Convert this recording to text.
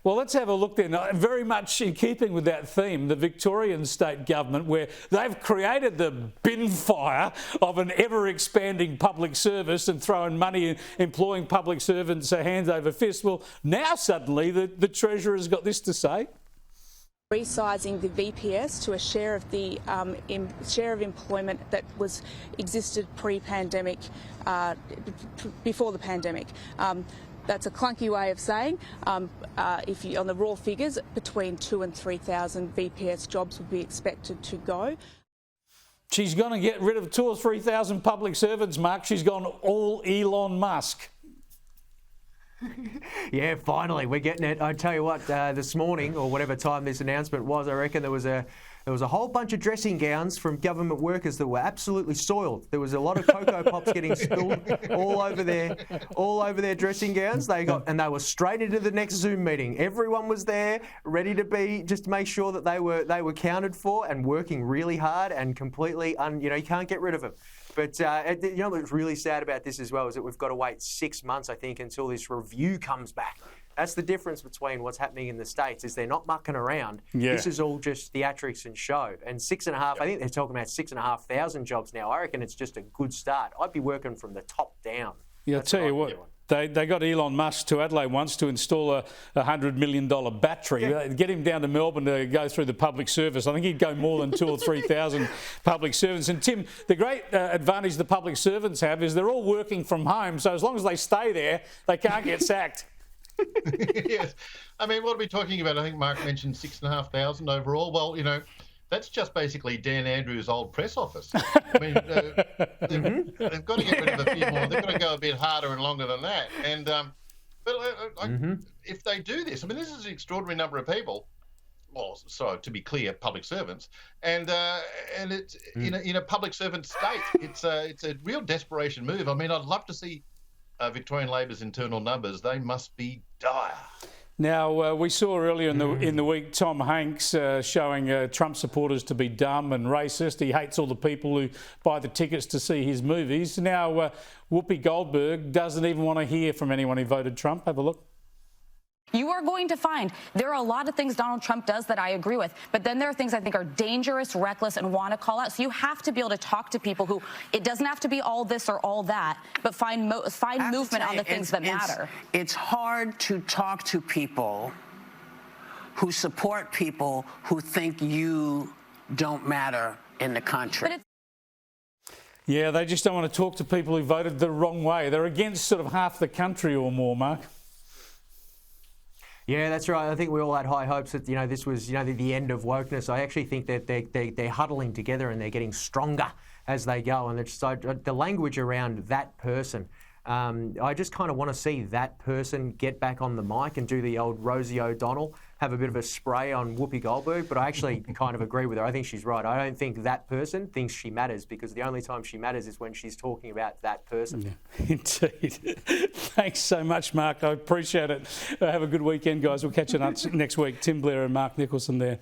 Well, let's have a look then. Very much in keeping with that theme, the Victorian state government, where they've created the bin fire of an ever-expanding public service and throwing money, employing public servants hands over fist. Well, now suddenly the Treasurer's got this to say. Resizing the VPS to a share of the share of employment that existed pre-pandemic, before the pandemic. That's a clunky way of saying, if you, on the raw figures, between 2,000 and 3,000 VPS jobs would be expected to go. She's going to get rid of 2,000 or 3,000 public servants, Mark. She's gone all Elon Musk. Yeah, finally, we're getting it. I tell you what, this morning, or whatever time this announcement was, I reckon there was a whole bunch of dressing gowns from government workers that were absolutely soiled. There was a lot of Cocoa Pops getting spilled all over their dressing gowns. They were straight into the next Zoom meeting. Everyone was there, ready to just make sure that they were counted for and working really hard and completely, you can't get rid of them. But what's really sad about this as well is that we've got to wait 6 months, I think, until this review comes back. That's the difference between what's happening in the States, is they're not mucking around. Yeah. This is all just theatrics and show. And 6.5, I think they're talking about 6,500 jobs now. I reckon it's just a good start. I'd be working from the top down. Yeah, I'll tell you what. They got Elon Musk to Adelaide once to install a $100 million battery. Yeah. Get him down to Melbourne to go through the public service. I think he'd go more than 2,000 or 3,000 public servants. And Tim, the great advantage the public servants have is they're all working from home. So as long as they stay there, they can't get sacked. Yes. I mean, what are we talking about? I think Mark mentioned 6,500 overall. Well, that's just basically Dan Andrews' old press office. I mean, they've got to get rid of a few more. They've got to go a bit harder and longer than that. And if they do this, I mean, this is an extraordinary number of people. Well, so to be clear, public servants, and it's in a public servant state. It's a real desperation move. I mean, I'd love to see Victorian Labor's internal numbers. They must be dire. Now, we saw earlier in the week Tom Hanks showing Trump supporters to be dumb and racist. He hates all the people who buy the tickets to see his movies. Now, Whoopi Goldberg doesn't even want to hear from anyone who voted Trump. Have a look. You are going to find there are a lot of things Donald Trump does that I agree with, but then there are things I think are dangerous, reckless, and want to call out. So you have to be able to talk to people who, it doesn't have to be all this or all that, but find movement on the things that matter. It's hard to talk to people who support people who think you don't matter in the country. Yeah, they just don't want to talk to people who voted the wrong way. They're against sort of half the country or more, Mark. Yeah, that's right. I think we all had high hopes that this was the end of wokeness. I actually think that they're huddling together and they're getting stronger as they go. And it's the language around that person. I just kind of want to see that person get back on the mic and do the old Rosie O'Donnell, have a bit of a spray on Whoopi Goldberg. But I actually kind of agree with her. I think she's right. I don't think that person thinks she matters, because the only time she matters is when she's talking about that person. Yeah, indeed. Thanks so much, Mark. I appreciate it. Have a good weekend, guys. We'll catch you next week. Tim Blair and Mark Nicholson there.